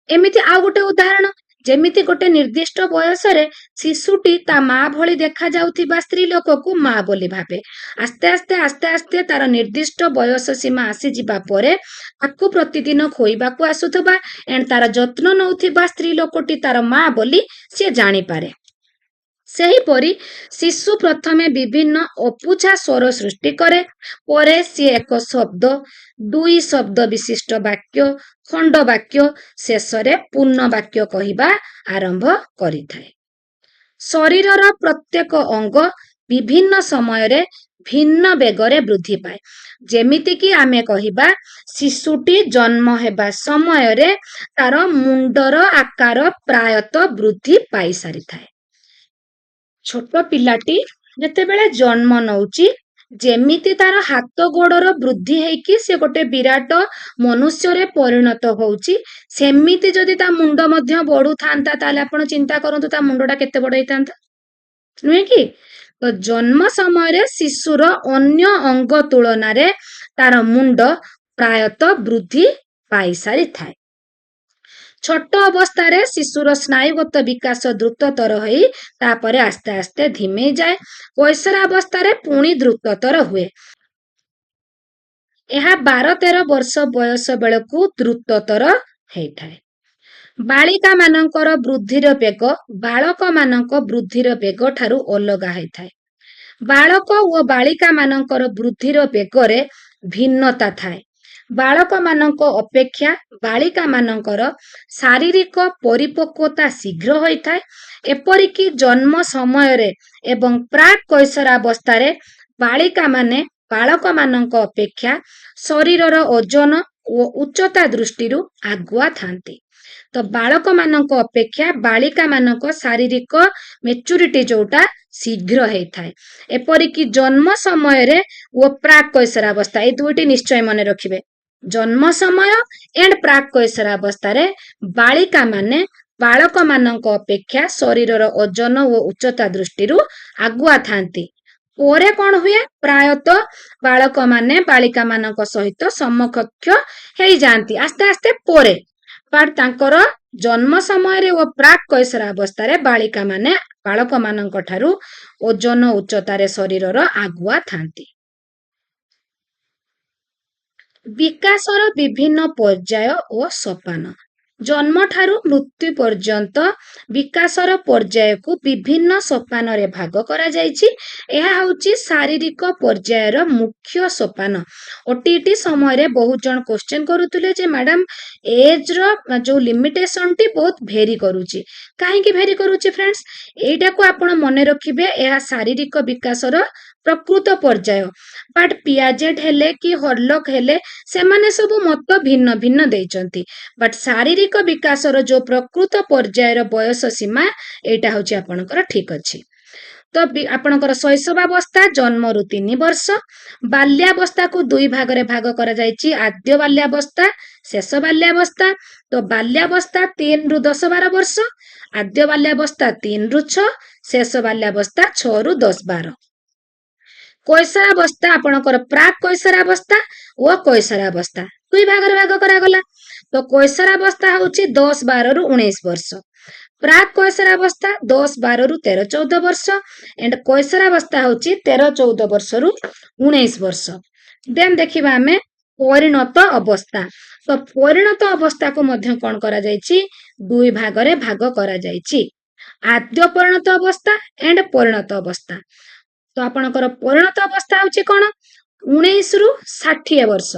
ଏମିତି ଆଉ ଗୋଟେ ଉଦାହରଣ, ଯେମିତି ଗୋଟେ ନିର୍ଦ୍ଦିଷ୍ଟ ବୟସରେ ଶିଶୁଟି ତା ମା ଭଳି ଦେଖାଯାଉଥିବା ସ୍ତ୍ରୀ ଲୋକକୁ ମା ବୋଲି ଭାବେ। ଆସ୍ତେ ଆସ୍ତେ ତାର ନିର୍ଦ୍ଦିଷ୍ଟ ବୟସ ସୀମା ଆସିଯିବା ପରେ ତାକୁ ପ୍ରତିଦିନ ଖୋଇବାକୁ ଆସୁଥିବା ଏଣ୍ଡ ତାର ଯତ୍ନ ନେଉଥିବା ସ୍ତ୍ରୀ ଲୋକଟି ତାର ମା ବୋଲି ସିଏ ଜାଣିପାରେ। ସେହିପରି ଶିଶୁ ପ୍ରଥମେ ବିଭିନ୍ନ ଅବୁଝା ସ୍ୱର ସୃଷ୍ଟି କରେ, ପରେ ସିଏ ଏକ ଶବ୍ଦ, ଦୁଇ ଶବ୍ଦ ବିଶିଷ୍ଟ ବାକ୍ୟ, ଖଣ୍ଡ ବାକ୍ୟ, ଶେଷରେ ପୂର୍ଣ୍ଣ ବାକ୍ୟ କହିବା ଆରମ୍ଭ କରିଥାଏ। ଶରୀରର ପ୍ରତ୍ୟେକ ଅଙ୍ଗ ବିଭିନ୍ନ ସମୟରେ ଭିନ୍ନ ବେଗରେ ବୃଦ୍ଧି ପାଏ। ଯେମିତିକି ଆମେ କହିବା ଶିଶୁଟି ଜନ୍ମ ହେବା ସମୟରେ ତାର ମୁଣ୍ଡର ଆକାର ପ୍ରାୟତଃ ବୃଦ୍ଧି ପାଇସାରିଥାଏ। ଛୋଟ ପିଲାଟି ଯେତେବେଳେ ଜନ୍ମ ନଉଛି, ଯେମିତି ତାର ହାତ ଗୋଡର ବୃଦ୍ଧି ହେଇକି ସେ ଗୋଟେ ବିରାଟ ମନୁଷ୍ୟରେ ପରିଣତ ହଉଛି, ସେମିତି ଯଦି ତା ମୁଣ୍ଡ ମଧ୍ୟ ବଢୁଥାନ୍ତା ତାହେଲେ ଆପଣ ଚିନ୍ତା କରନ୍ତୁ ତା ମୁଣ୍ଡଟା କେତେ ବଡ ହେଇଥାନ୍ତା, ନୁହେଁ କି? ତ ଜନ୍ମ ସମୟରେ ଶିଶୁର ଅନ୍ୟ ଅଙ୍ଗ ତୁଳନାରେ ତାର ମୁଣ୍ଡ ପ୍ରାୟତଃ ବୃଦ୍ଧି ପାଇସାରିଥାଏ। ଛୋଟ ଅବସ୍ଥାରେ ଶିଶୁର ସ୍ନାୟୁଗତ ବିକାଶ ଦ୍ରୁତତର ହୋଇ ତାପରେ ଆସ୍ତେ ଆସ୍ତେ ଧିମେଇ ଯାଏ। କୈଶୋରାବସ୍ଥାରେ ପୁଣି ଦ୍ରୁତତର ହୁଏ। ଏହା 12-13 ବର୍ଷ ବୟସ ବେଳକୁ ଦ୍ରୁତତର ହେଇଥାଏ। ବାଳିକା ମାନଙ୍କର ବୃଦ୍ଧିର ବେଗ ବାଳକ ମାନଙ୍କ ବୃଦ୍ଧିର ବେଗ ଠାରୁ ଅଲଗା ହେଇଥାଏ। ବାଳକ ଓ ବାଳିକା ମାନଙ୍କର ବୃଦ୍ଧିର ବେଗରେ ଭିନ୍ନତା ଥାଏ। ବାଳକ ମାନଙ୍କ ଅପେକ୍ଷା ବାଳିକା ମାନଙ୍କର ଶାରୀରିକ ପରିପକ୍ୱତା ଶୀଘ୍ର ହୋଇଥାଏ। ଏପରିକି ଜନ୍ମ ସମୟରେ ଏବଂ ପ୍ରାକ୍ କୈଶୋରାବସ୍ଥାରେ ବାଳିକା ମାନେ ବାଳକ ମାନଙ୍କ ଅପେକ୍ଷା ଶରୀରର ଓଜନ ଓ ଉଚ୍ଚତା ଦୃଷ୍ଟିରୁ ଆଗୁଆ ଥାନ୍ତି। ତ ବାଳକ ମାନଙ୍କ ଅପେକ୍ଷା ବାଳିକା ମାନଙ୍କ ଶାରୀରିକ ମେଚୁରିଟି ଯୋଉଟା ଶୀଘ୍ର ହେଇଥାଏ। ଏପରିକି ଜନ୍ମ ସମୟରେ ଓ ପ୍ରାକ୍ କୈଶୋରାବସ୍ଥା, ଏଇ ଦୁଇଟି ନିଶ୍ଚୟ ମନେ ରଖିବେ। ଜନ୍ମ ସମୟ ଏଣ୍ଡ ପ୍ରାକ୍ କୈଶୋରାବସ୍ଥାରେ ବାଳିକା ମାନେ ବାଳକ ମାନଙ୍କ ଅପେକ୍ଷା ଶରୀରର ଓଜନ ଓ ଉଚ୍ଚତା ଦୃଷ୍ଟିରୁ ଆଗୁଆ ଥାନ୍ତି। ପରେ କଣ ହୁଏ, ପ୍ରାୟତଃ ବାଳକ ମାନେ ବାଳିକା ମାନଙ୍କ ସହିତ ସମକକ୍ଷ ହେଇଯାଆନ୍ତି ଆସ୍ତେ ଆସ୍ତେ ପରେ। ବଟ୍ ତାଙ୍କର ଜନ୍ମ ସମୟରେ ଓ ପ୍ରାକ୍ କୈଶୋରାବସ୍ଥାରେ ବାଳିକା ମାନେ ବାଳକ ମାନଙ୍କ ଠାରୁ ଓଜନ ଉଚ୍ଚତାରେ ଶରୀରର ଆଗୁଆ ଥାନ୍ତି। ବିକାଶର ବିଭିନ୍ନ ପର୍ଯ୍ୟାୟ ଓ ସୋପାନ। ଜନ୍ମଠାରୁ ମୃତ୍ୟୁ ପର୍ଯ୍ୟନ୍ତ ବିକାଶର ପର୍ଯ୍ୟାୟକୁ ବିଭିନ୍ନ ସୋପାନରେ ଭାଗ କରାଯାଇଛି। ଏହା ହେଉଛି ଶାରୀରିକ ପର୍ଯ୍ୟାୟର ମୁଖ୍ୟ ସୋପାନ। ଓଟିଇଟି ସମୟରେ ବହୁତ ଜଣ କ୍ୱେଶ୍ଚେନ୍ କରୁଥିଲେ ଯେ ମ୍ୟାଡାମ ଏଜର ଯୋଉ ଲିମିଟେସନଟି ବହୁତ ଭେରି କରୁଛି। କାହିଁକି ଭେରି କରୁଛି ଫ୍ରେଣ୍ଡସ୍? ଏଇଟାକୁ ଆପଣ ମନେ ରଖିବେ, ଏହା ଶାରୀରିକ ବିକାଶର ପ୍ରକୃତ ପର୍ଯ୍ୟାୟ। ବଟ୍ ପିଆଜେଟ୍ ହେଲେ କି ହର୍ଲକ୍ ହେଲେ ସେମାନେ ସବୁ ମତ ଭିନ୍ନ ଭିନ୍ନ ଦେଇଛନ୍ତି। ବଟ୍ ଶାରୀରିକ ବିକାଶର ଯୋଉ ପ୍ରକୃତ ପର୍ଯ୍ୟାୟର ବୟସ ସୀମା, ଏଇଟା ହଉଛି ଆପଣଙ୍କର ଠିକ ଅଛି। ତ ଆପଣଙ୍କର ଶୈଶବାବସ୍ଥା ଜନ୍ମରୁ 3 ବର୍ଷ। ବାଲ୍ୟାବସ୍ଥାକୁ 2 ଭାଗରେ ଭାଗ କରାଯାଇଛି, ଆଦ୍ୟ ବାଲ୍ୟାବସ୍ଥା, ଶେଷ ବାଲ୍ୟାବସ୍ଥା। ତ ବାଲ୍ୟାବସ୍ଥା 3 ରୁ 10-12 ବର୍ଷ, ଆଦ୍ୟ ବାଲ୍ୟାବସ୍ଥା 3 ରୁ 6, ଶେଷ ବାଲ୍ୟାବସ୍ଥା 6 ରୁ 10-12। କୈଶୋରାବସ୍ଥା ଆପଣଙ୍କର ପ୍ରାକ୍ କୈଶୋରାବସ୍ଥା ଓ କୈଶୋରାବସ୍ଥା 2 ଭାଗରେ ଭାଗ କରାଗଲା। ତ କୈଶୋରାବସ୍ଥା ହଉଛି 10-12 ରୁ 19 ବର୍ଷ। ପ୍ରାକ୍ କୈଶୋରାବସ୍ଥା 10-12 ରୁ 13-14 ବର୍ଷ ଏଣ୍ଡ କୈଶୋରାବସ୍ଥା ହଉଛି 13-14 ବର୍ଷରୁ 19 ବର୍ଷ। ଦେନ୍ ଦେଖିବା ଆମେ ପରିଣତ ଅବସ୍ଥା। ତ ପରିଣତ ଅବସ୍ଥାକୁ ମଧ୍ୟ କଣ କରାଯାଇଛି, 2 ଭାଗରେ ଭାଗ କରାଯାଇଛି, ଆଦ୍ୟ ପରିଣତ ଅବସ୍ଥା ଏଣ୍ଡ ପରିଣତ ଅବସ୍ଥା। ତ ଆପଣଙ୍କର ପରିଣତ ଅବସ୍ଥା ହଉଛି କଣ, 19 ରୁ 60 ବର୍ଷ।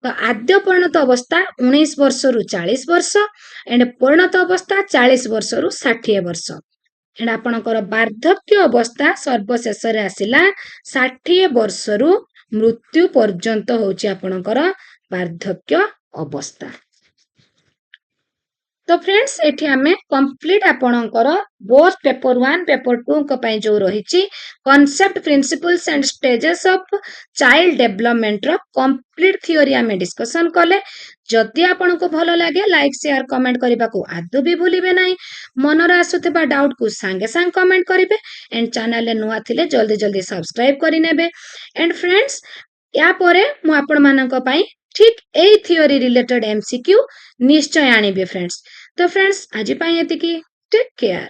ତ ଆଦ୍ୟ ପରିଣତ ଅବସ୍ଥା 19 ବର୍ଷରୁ 40 ବର୍ଷ ଏଣ୍ଡ ପରିଣତ ଅବସ୍ଥା 40 ବର୍ଷରୁ 60 ବର୍ଷ। ଏଣ୍ଡ ଆପଣଙ୍କର ବାର୍ଦ୍ଧକ୍ୟ ଅବସ୍ଥା ସର୍ବଶେଷରେ ଆସିଲା 60 ବର୍ଷରୁ ମୃତ୍ୟୁ ପର୍ଯ୍ୟନ୍ତ ହଉଛି ଆପଣଙ୍କର ବାର୍ଦ୍ଧକ୍ୟ ଅବସ୍ଥା। ତ ଫ୍ରେଣ୍ଡସ୍ ଏଠି ଆମେ କମ୍ପ୍ଲିଟ ଆପଣଙ୍କର ବୋଥ ପେପର 1 ପେପର 2 ଙ୍କ ପାଇଁ ଯୋଉ ରହିଛି concept principles and stages of child ଡେଭଲପମେଣ୍ଟର କମ୍ପ୍ଲିଟ ଥିଓରି ଆମେ ଡିସ୍କସନ କଲେ। ଯଦି ଆପଣଙ୍କୁ ଭଲ ଲାଗେ ଲାଇକ୍ ସେୟାର କମେଣ୍ଟ କରିବାକୁ ଆଦୌ ବି ଭୁଲିବେ ନାହିଁ। ମନରେ ଆସୁଥିବା ଡାଉଟକୁ ସାଙ୍ଗେ ସାଙ୍ଗେ କମେଣ୍ଟ କରିବେ ଏଣ୍ଡ ଚ୍ୟାନେଲରେ ନୂଆ ଥିଲେ ଜଲ୍ଦି ଜଲ୍ଦି ସବସ୍କ୍ରାଇବ କରିନେବେ। ଏଣ୍ଡ ଫ୍ରେଣ୍ଡସ୍ ୟା ପରେ ମୁଁ ଆପଣମାନଙ୍କ ପାଇଁ ଠିକ୍ ଏଇ ଥିଓରି ରିଲେଟେଡ୍ MCQ ନିଶ୍ଚୟ ଆଣିବି ଫ୍ରେଣ୍ଡସ୍। ତ ଫ୍ରେଣ୍ଡସ୍ ଆଜି ପାଇଁ ଏତିକି। Take care.